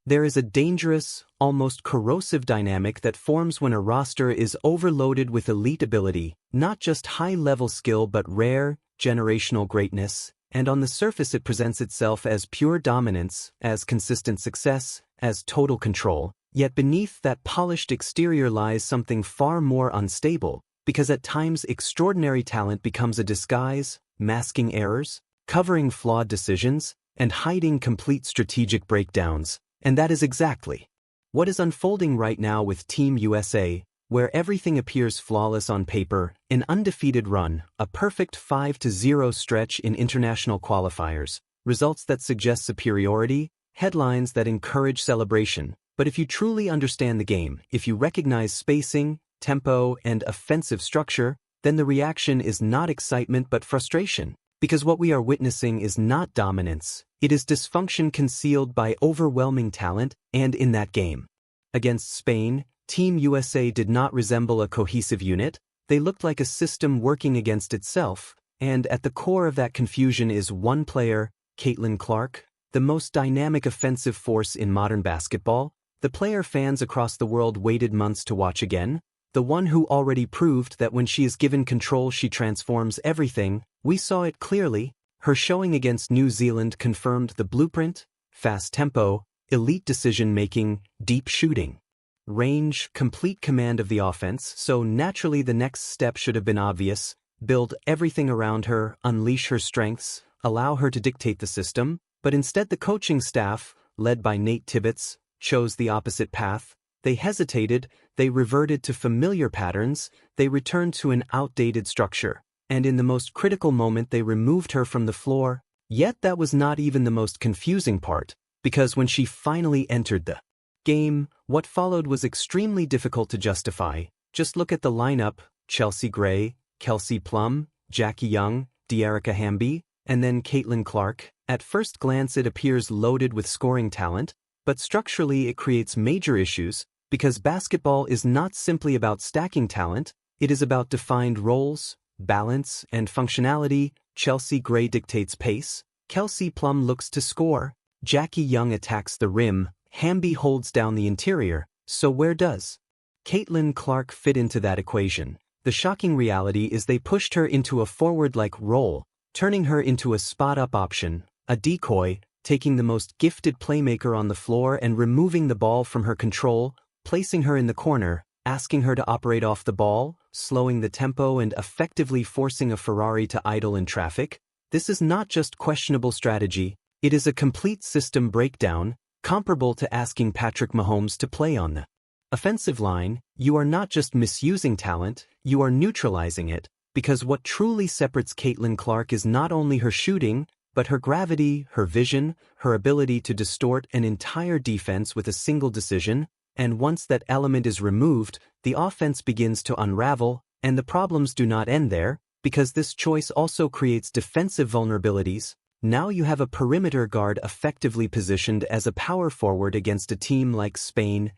There is a dangerous, almost corrosive dynamic that forms when a roster is overloaded with elite ability, not just high-level skill but rare, generational greatness, and on the surface it presents itself as pure dominance, as consistent success, as total control, yet beneath that polished exterior lies something far more unstable, because at times extraordinary talent becomes a disguise, masking errors, covering flawed decisions, and hiding complete strategic breakdowns. And that is exactly what is unfolding right now with Team USA, where everything appears flawless on paper, an undefeated run, a perfect 5-0 stretch in international qualifiers, results that suggest superiority, headlines that encourage celebration. But if you truly understand the game, if you recognize spacing, tempo, and offensive structure, then the reaction is not excitement but frustration. Because what we are witnessing is not dominance, it is dysfunction concealed by overwhelming talent, and in that game. Against Spain, Team USA did not resemble a cohesive unit, they looked like a system working against itself, and at the core of that confusion is one player, Caitlin Clark, the most dynamic offensive force in modern basketball, the player fans across the world waited months to watch again, the one who already proved that when she is given control she transforms everything. We saw it clearly. Her showing against New Zealand confirmed the blueprint: fast tempo, elite decision-making, deep shooting, range, complete command of the offense, so naturally the next step should have been obvious: build everything around her, unleash her strengths, allow her to dictate the system, but instead the coaching staff, led by Nate Tibbetts, chose the opposite path. They hesitated, they reverted to familiar patterns, they returned to an outdated structure. And in the most critical moment they removed her from the floor. Yet that was not even the most confusing part, because when she finally entered the game, what followed was extremely difficult to justify. Just look at the lineup: Chelsea Gray, Kelsey Plum, Jackie Young, De'Arica Hamby, and then Caitlin Clark. At first glance it appears loaded with scoring talent, but structurally it creates major issues, because basketball is not simply about stacking talent, it is about defined roles, balance, and functionality. Chelsea Gray dictates pace, Kelsey Plum looks to score, Jackie Young attacks the rim, Hamby holds down the interior. So where does Caitlin Clark fit into that equation? The shocking reality is they pushed her into a forward-like role, turning her into a spot-up option, a decoy, taking the most gifted playmaker on the floor and removing the ball from her control, placing her in the corner, asking her to operate off the ball, slowing the tempo and effectively forcing a Ferrari to idle in traffic. This is not just questionable strategy, it is a complete system breakdown, comparable to asking Patrick Mahomes to play on the offensive line. You are not just misusing talent, you are neutralizing it, because what truly separates Caitlin Clark is not only her shooting, but her gravity, her vision, her ability to distort an entire defense with a single decision. And once that element is removed, the offense begins to unravel, and the problems do not end there, because this choice also creates defensive vulnerabilities. Now you have a perimeter guard effectively positioned as a power forward against a team like Spain.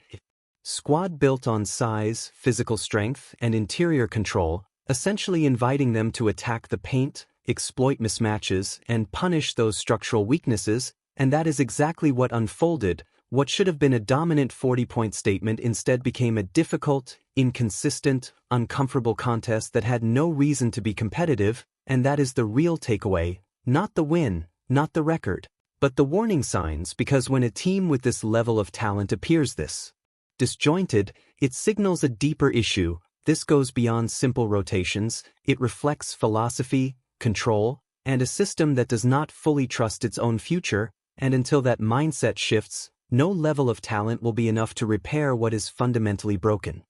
Squad built on size, physical strength, and interior control, essentially inviting them to attack the paint, exploit mismatches, and punish those structural weaknesses, and that is exactly what unfolded. What should have been a dominant 40-point statement instead became a difficult, inconsistent, uncomfortable contest that had no reason to be competitive, and that is the real takeaway, not the win, not the record, but the warning signs, because when a team with this level of talent appears this disjointed, it signals a deeper issue. This goes beyond simple rotations, it reflects philosophy, control, and a system that does not fully trust its own future, and until that mindset shifts, no level of talent will be enough to repair what is fundamentally broken.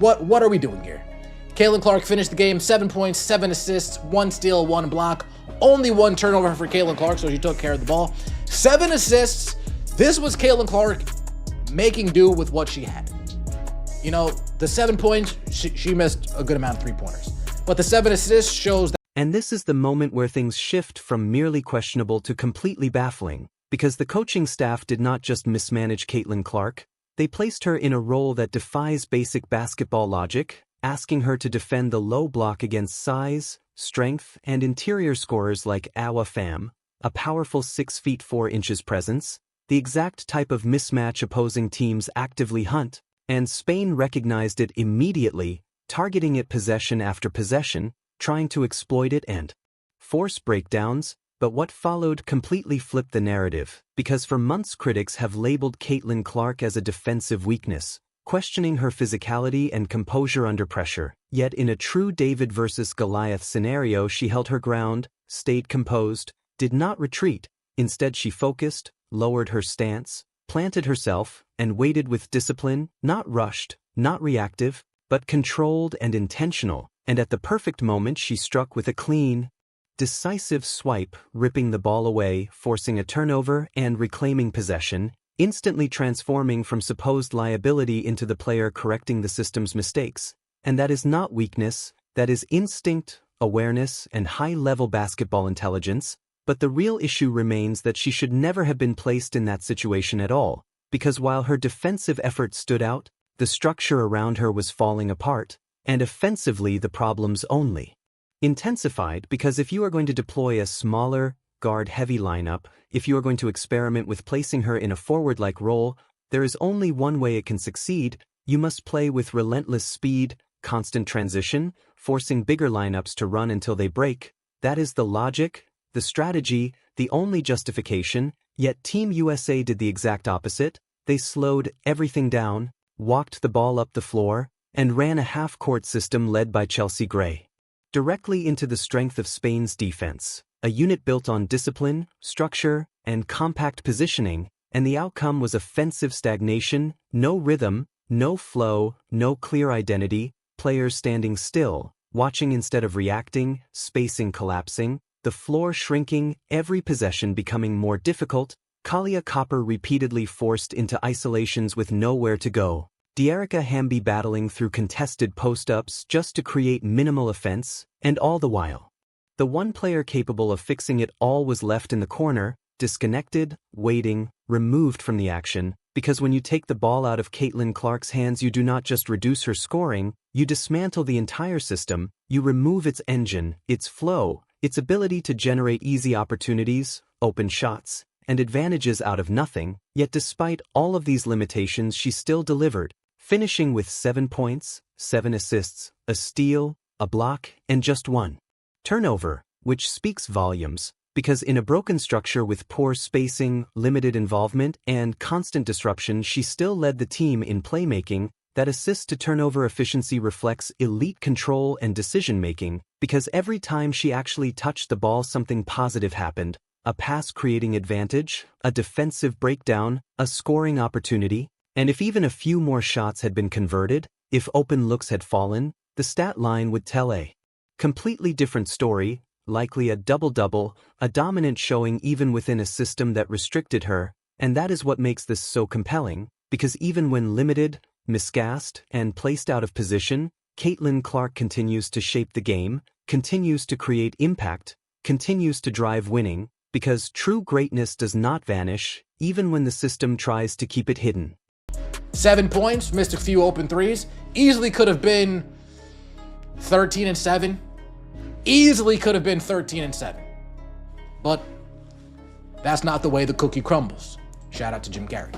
What are we doing here? Caitlin Clark finished the game 7 points, 7 assists, 1 steal, 1 block, only 1 turnover for Caitlin Clark, so she took care of the ball. 7 assists. This was Caitlin Clark making do with what she had. You know, the 7 points, she missed a good amount of 3-pointers. But the 7 assists shows that. And this is the moment where things shift from merely questionable to completely baffling, because the coaching staff did not just mismanage Caitlin Clark, they placed her in a role that defies basic basketball logic, asking her to defend the low block against size, strength, and interior scorers like Awa Pham, a powerful 6 feet 4 inches presence. the exact type of mismatch opposing teams actively hunt, and Spain recognized it immediately, targeting it possession after possession, trying to exploit it and force breakdowns. But what followed completely flipped the narrative, because for months critics have labeled Caitlin Clark as a defensive weakness, questioning her physicality and composure under pressure. Yet in a true David versus Goliath scenario, she held her ground, stayed composed, did not retreat. Instead, she focused, lowered her stance, planted herself, and waited with discipline, not rushed, not reactive, but controlled and intentional. And at the perfect moment, she struck with a clean, decisive swipe, ripping the ball away, forcing a turnover and reclaiming possession, instantly transforming from supposed liability into the player correcting the system's mistakes. And that is not weakness, that is instinct, awareness, and high-level basketball intelligence. But the real issue remains that she should never have been placed in that situation at all, because while her defensive effort stood out, the structure around her was falling apart, and offensively the problems only intensified. Because if you are going to deploy a smaller, guard-heavy lineup, if you are going to experiment with placing her in a forward-like role, there is only one way it can succeed. You must play with relentless speed, constant transition, forcing bigger lineups to run until they break. That is the logic, the strategy, the only justification. Yet Team USA did the exact opposite. They slowed everything down, walked the ball up the floor, and ran a half-court system led by Chelsea Gray directly into the strength of Spain's defense, a unit built on discipline, structure, and compact positioning, and the outcome was offensive stagnation, no rhythm, no flow, no clear identity, players standing still, watching instead of reacting, spacing collapsing, the floor shrinking, every possession becoming more difficult, Kalia Copper repeatedly forced into isolations with nowhere to go, Dearica Hamby battling through contested post-ups just to create minimal offense, and all the while, the one player capable of fixing it all was left in the corner, disconnected, waiting, removed from the action, because when you take the ball out of Caitlin Clark's hands, you do not just reduce her scoring, you dismantle the entire system, you remove its engine, its flow, its ability to generate easy opportunities, open shots, and advantages out of nothing. Yet despite all of these limitations, she still delivered, finishing with 7 points, 7 assists, a steal, a block, and just 1 turnover, which speaks volumes, because in a broken structure with poor spacing, limited involvement, and constant disruption, she still led the team in playmaking. That assist-to-turnover efficiency reflects elite control and decision-making, because every time she actually touched the ball, something positive happened. A pass creating advantage, a defensive breakdown, a scoring opportunity. And if even a few more shots had been converted, if open looks had fallen, the stat line would tell a completely different story, likely a double-double, a dominant showing even within a system that restricted her. And that is what makes this so compelling, because even when limited, miscast, and placed out of position, Caitlin Clark continues to shape the game, continues to create impact, continues to drive winning, because true greatness does not vanish, even when the system tries to keep it hidden. 7 points, missed a few open threes. Easily could have been 13-7. Easily could have been 13-7. But that's not the way the cookie crumbles. Shout out to Jim Carrey.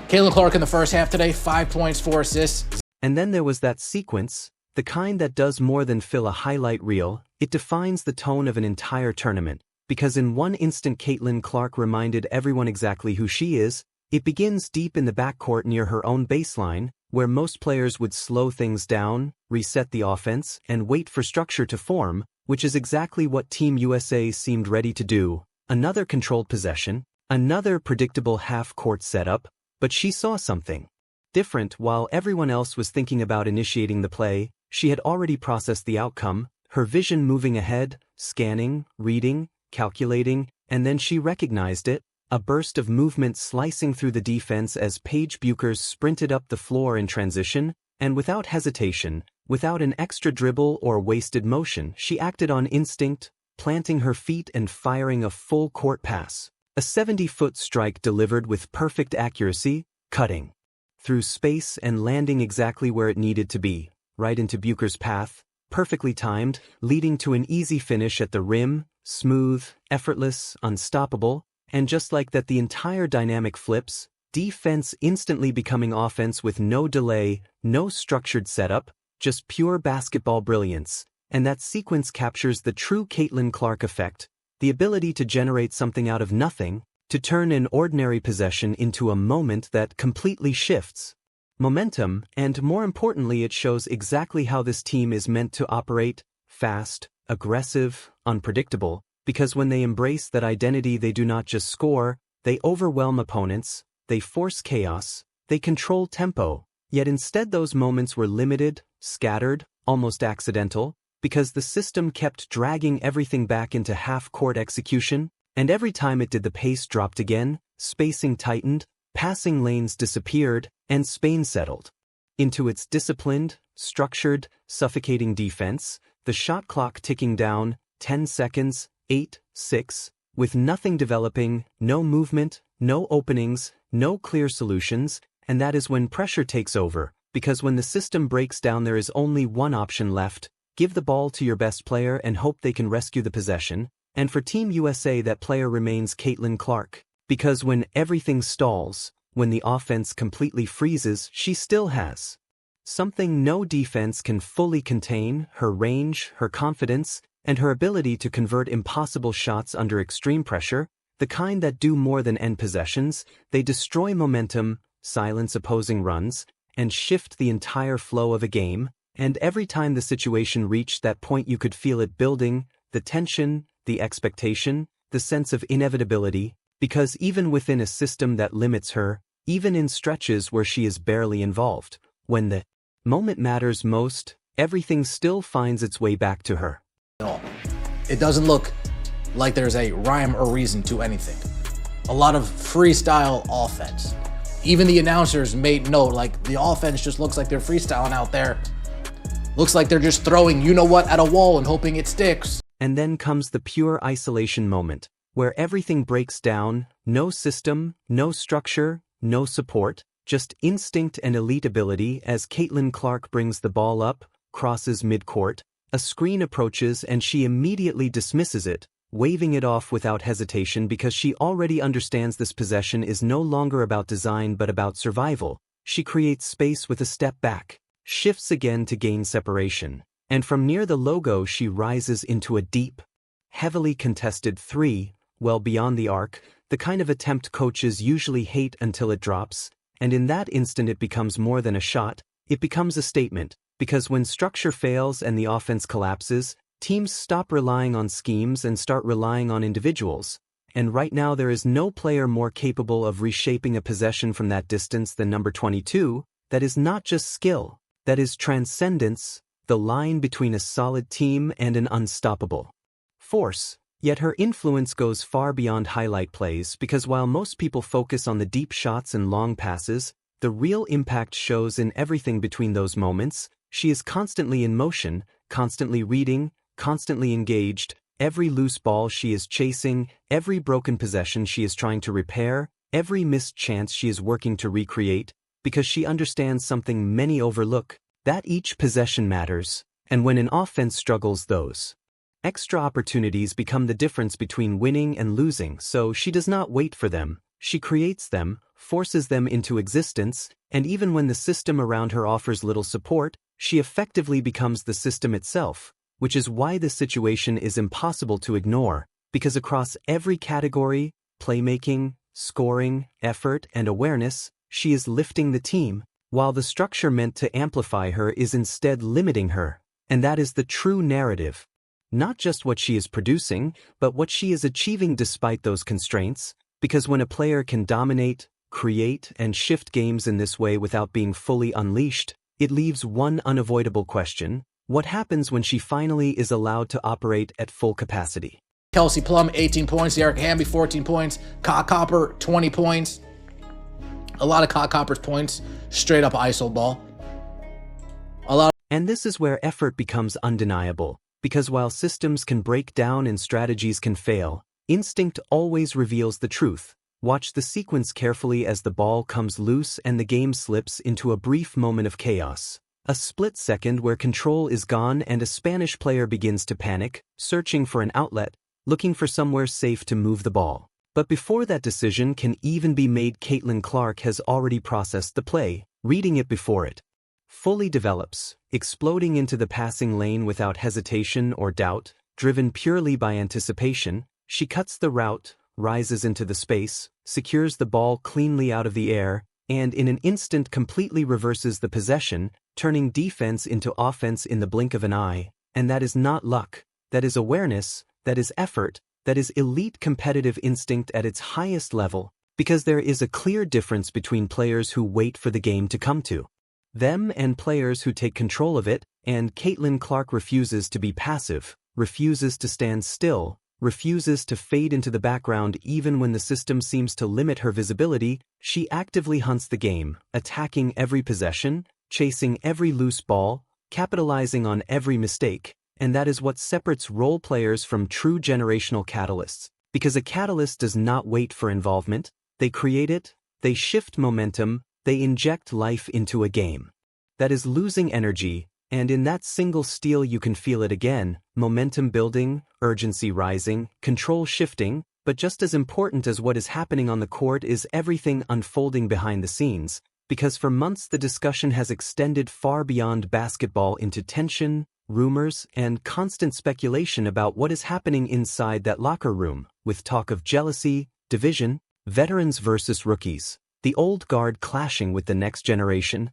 Caitlin Clark in the first half today, 5 points, 4 assists. And then there was that sequence, the kind that does more than fill a highlight reel. It defines the tone of an entire tournament, because in one instant Caitlin Clark reminded everyone exactly who she is. It begins deep in the backcourt near her own baseline, where most players would slow things down, reset the offense, and wait for structure to form, which is exactly what Team USA seemed ready to do. Another controlled possession, another predictable half-court setup, but she saw something different. While everyone else was thinking about initiating the play, she had already processed the outcome, her vision moving ahead, scanning, reading, calculating, and then she recognized it. A burst of movement slicing through the defense as Paige Buchers sprinted up the floor in transition, and without hesitation, without an extra dribble or wasted motion, she acted on instinct, planting her feet and firing a full-court pass. A 70-foot strike delivered with perfect accuracy, cutting through space and landing exactly where it needed to be, right into Buchers' path, perfectly timed, leading to an easy finish at the rim, smooth, effortless, unstoppable. And just like that, the entire dynamic flips, defense instantly becoming offense with no delay, no structured setup, just pure basketball brilliance. And that sequence captures the true Caitlin Clark effect, the ability to generate something out of nothing, to turn an ordinary possession into a moment that completely shifts momentum, and more importantly, it shows exactly how this team is meant to operate: fast, aggressive, unpredictable, because when they embrace that identity, they do not just score, they overwhelm opponents, they force chaos, they control tempo. Yet instead those moments were limited, scattered, almost accidental, because the system kept dragging everything back into half-court execution, and every time it did, the pace dropped again, spacing tightened, passing lanes disappeared, and Spain settled into its disciplined, structured, suffocating defense, the shot clock ticking down, 10 seconds, 8, 6, with nothing developing, no movement, no openings, no clear solutions. And that is when pressure takes over, because when the system breaks down, there is only one option left: give the ball to your best player and hope they can rescue the possession. And for Team USA, that player remains Caitlin Clark, because when everything stalls, when the offense completely freezes, she still has something no defense can fully contain: her range, her confidence, and her ability to convert impossible shots under extreme pressure, the kind that do more than end possessions. They destroy momentum, silence opposing runs, and shift the entire flow of a game. And every time the situation reached that point, you could feel it building, the tension, the expectation, the sense of inevitability, because even within a system that limits her, even in stretches where she is barely involved, when the moment matters most, everything still finds its way back to her. It doesn't look like there's a rhyme or reason to anything. A lot of freestyle offense. Even the announcers made note, like, the offense just looks like they're freestyling out there. Looks like they're just throwing you-know-what at a wall and hoping it sticks. And then comes the pure isolation moment, where everything breaks down: no system, no structure, no support, just instinct and elite ability. As Caitlin Clark brings the ball up, crosses midcourt, a screen approaches and she immediately dismisses it, waving it off without hesitation, because she already understands this possession is no longer about design but about survival. She creates space with a step back, shifts again to gain separation, and from near the logo she rises into a deep, heavily contested three, well beyond the arc, the kind of attempt coaches usually hate until it drops, and in that instant it becomes more than a shot, it becomes a statement, because when structure fails and the offense collapses, teams stop relying on schemes and start relying on individuals. And right now there is no player more capable of reshaping a possession from that distance than number 22. That is not just skill, that is transcendence, the line between a solid team and an unstoppable force. Yet her influence goes far beyond highlight plays, because while most people focus on the deep shots and long passes, the real impact shows in everything between those moments. She is constantly in motion, constantly reading, constantly engaged. Every loose ball she is chasing, every broken possession she is trying to repair, every missed chance she is working to recreate, because she understands something many overlook, that each possession matters, and when an offense struggles, those extra opportunities become the difference between winning and losing. So she does not wait for them, she creates them, forces them into existence, and even when the system around her offers little support, she effectively becomes the system itself, which is why the situation is impossible to ignore, because across every category, playmaking, scoring, effort, and awareness, she is lifting the team, while the structure meant to amplify her is instead limiting her. And that is the true narrative. Not just what she is producing, but what she is achieving despite those constraints, because when a player can dominate, create, and shift games in this way without being fully unleashed, it leaves one unavoidable question: what happens when she finally is allowed to operate at full capacity? Kelsey Plum, 18 points. Erica Hamby, 14 points. Ka Copper, 20 points. A lot of Ka Copper's points, straight up ISO ball. And this is where effort becomes undeniable, because while systems can break down and strategies can fail, instinct always reveals the truth. Watch the sequence carefully as the ball comes loose and the game slips into a brief moment of chaos. A split second where control is gone and a Spanish player begins to panic, searching for an outlet, looking for somewhere safe to move the ball. But before that decision can even be made, Caitlin Clark has already processed the play, reading it before it fully develops, exploding into the passing lane without hesitation or doubt, driven purely by anticipation. She cuts the route, rises into the space, secures the ball cleanly out of the air, and in an instant completely reverses the possession, turning defense into offense in the blink of an eye. And that is not luck, that is awareness, that is effort, that is elite competitive instinct at its highest level, because there is a clear difference between players who wait for the game to come to them and players who take control of it, and Caitlin Clark refuses to be passive, refuses to stand still, refuses to fade into the background even when the system seems to limit her visibility. She actively hunts the game, attacking every possession, chasing every loose ball, capitalizing on every mistake, and that is what separates role players from true generational catalysts, because a catalyst does not wait for involvement, they create it, they shift momentum, they inject life into a game that is losing energy, and in that single steal you can feel it again, momentum building, urgency rising, control shifting. But just as important as what is happening on the court is everything unfolding behind the scenes, because for months the discussion has extended far beyond basketball into tension, rumors, and constant speculation about what is happening inside that locker room, with talk of jealousy, division, veterans versus rookies, the old guard clashing with the next generation,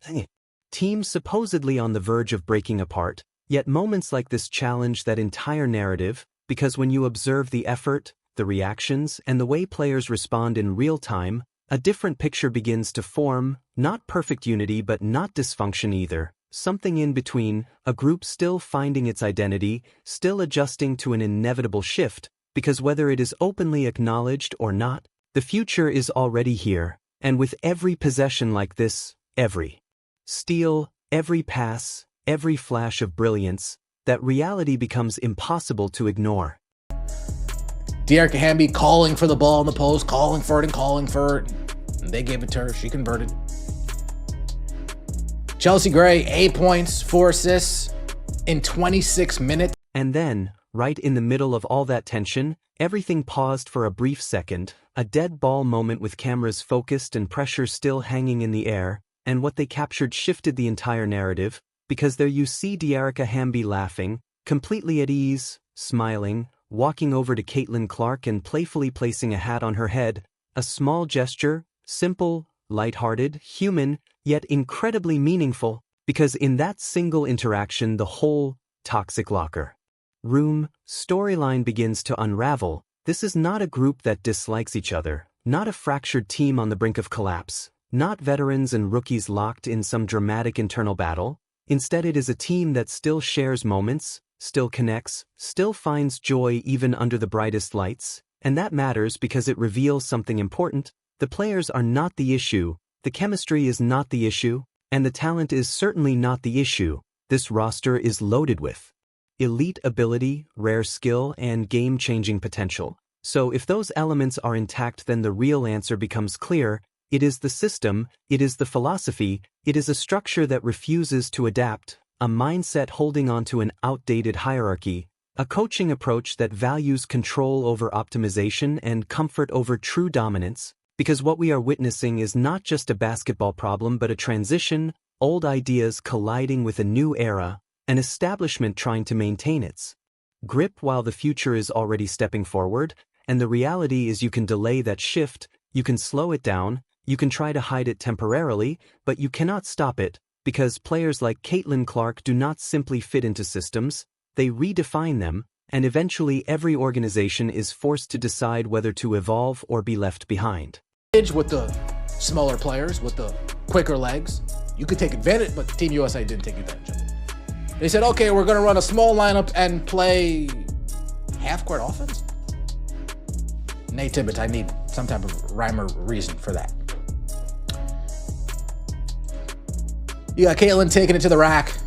teams supposedly on the verge of breaking apart. Yet moments like this challenge that entire narrative, because when you observe the effort, the reactions, and the way players respond in real time, a different picture begins to form, not perfect unity but not dysfunction either, something in between, a group still finding its identity, still adjusting to an inevitable shift, because whether it is openly acknowledged or not, the future is already here. And with every possession like this, every steal, every pass, every flash of brilliance, that reality becomes impossible to ignore. Dearica Hamby calling for the ball in the post, calling for it and calling for it. And they gave it to her. She converted. Chelsea Gray, 8 points, 4 assists in 26 minutes. And then, right in the middle of all that tension, everything paused for a brief second, a dead ball moment with cameras focused and pressure still hanging in the air, and what they captured shifted the entire narrative, because there you see Dearica Hamby laughing, completely at ease, smiling, walking over to Caitlin Clark and playfully placing a hat on her head, a small gesture, simple, lighthearted, human, yet incredibly meaningful, because in that single interaction the whole toxic locker room storyline begins to unravel. This is not a group that dislikes each other, not a fractured team on the brink of collapse, not veterans and rookies locked in some dramatic internal battle. Instead, it is a team that still shares moments, still connects, still finds joy even under the brightest lights, and that matters because it reveals something important. The players are not the issue, the chemistry is not the issue, and the talent is certainly not the issue. This roster is loaded with elite ability, rare skill, and game-changing potential. So if those elements are intact, then the real answer becomes clear. It is the system, it is the philosophy, it is a structure that refuses to adapt, a mindset holding on to an outdated hierarchy, a coaching approach that values control over optimization and comfort over true dominance, because what we are witnessing is not just a basketball problem but a transition, old ideas colliding with a new era, an establishment trying to maintain its grip while the future is already stepping forward, and the reality is you can delay that shift, you can slow it down, you can try to hide it temporarily, but you cannot stop it, because players like Caitlin Clark do not simply fit into systems, they redefine them, and eventually every organization is forced to decide whether to evolve or be left behind. With the smaller players, with the quicker legs, you could take advantage, but Team USA didn't take advantage of it. They said, okay, we're going to run a small lineup and play half-court offense. Nate Tibbetts, I need some type of rhyme or reason for that. You got Caitlin taking it to the rack.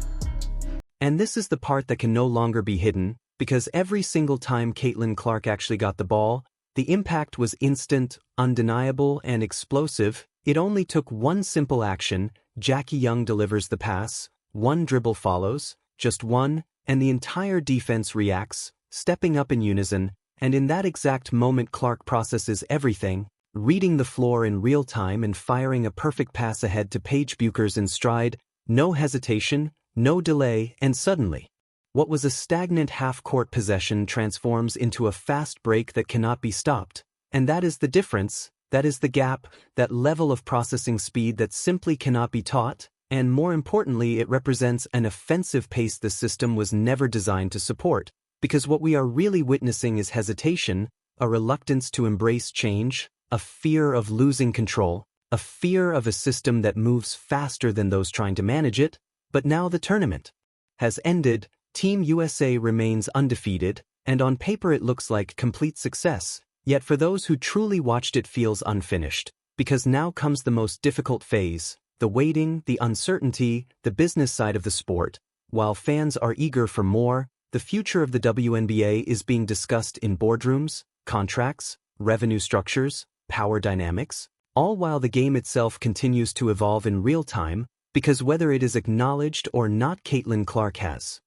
And this is the part that can no longer be hidden, because every single time Caitlin Clark actually got the ball, the impact was instant, undeniable, and explosive. It only took one simple action. Jackie Young delivers the pass, one dribble follows, just one, and the entire defense reacts, stepping up in unison, And in that exact moment Clark processes everything, reading the floor in real time and firing a perfect pass ahead to Paige Bueckers in stride, no hesitation, no delay, and suddenly, what was a stagnant half-court possession transforms into a fast break that cannot be stopped. And that is the difference, that is the gap, that level of processing speed that simply cannot be taught, and more importantly it represents an offensive pace the system was never designed to support. Because what we are really witnessing is hesitation, a reluctance to embrace change, a fear of losing control, a fear of a system that moves faster than those trying to manage it. But now the tournament has ended, Team USA remains undefeated, and on paper it looks like complete success, yet for those who truly watched it feels unfinished, because now comes the most difficult phase, the waiting, the uncertainty, the business side of the sport. While fans are eager for more, the future of the WNBA is being discussed in boardrooms, contracts, revenue structures, power dynamics, all while the game itself continues to evolve in real time, because whether it is acknowledged or not, Caitlin Clark has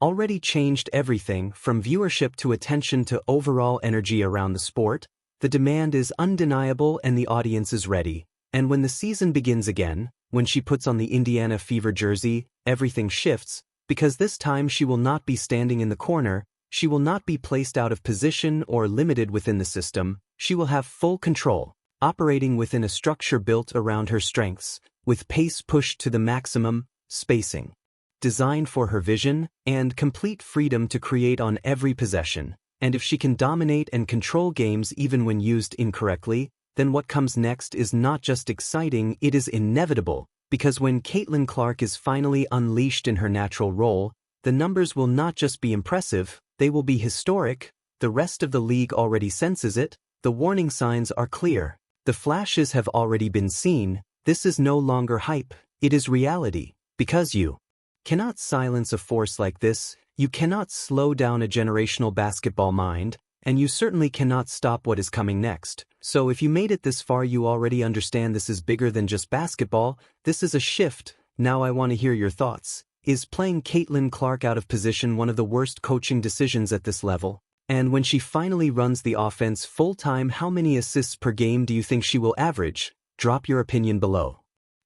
already changed everything from viewership to attention to overall energy around the sport. The demand is undeniable and the audience is ready. And when the season begins again, when she puts on the Indiana Fever jersey, everything shifts, because this time she will not be standing in the corner, she will not be placed out of position or limited within the system, she will have full control, operating within a structure built around her strengths, with pace pushed to the maximum, spacing designed for her vision, and complete freedom to create on every possession. And if she can dominate and control games even when used incorrectly, then what comes next is not just exciting, it is inevitable. Because when Caitlin Clark is finally unleashed in her natural role, the numbers will not just be impressive, they will be historic. The rest of the league already senses it, the warning signs are clear, the flashes have already been seen. This is no longer hype, it is reality. Because you cannot silence a force like this, you cannot slow down a generational basketball mind, and you certainly cannot stop what is coming next. So if you made it this far, you already understand this is bigger than just basketball, this is a shift. Now I want to hear your thoughts. Is playing Caitlin Clark out of position one of the worst coaching decisions at this level? And when she finally runs the offense full-time, how many assists per game do you think she will average? Drop your opinion below.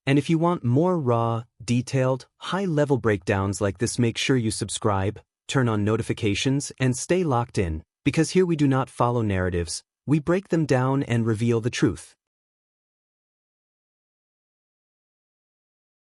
And if you want more raw, detailed, high-level breakdowns like this, make sure you subscribe, turn on notifications, and stay locked in, because here we do not follow narratives, we break them down and reveal the truth.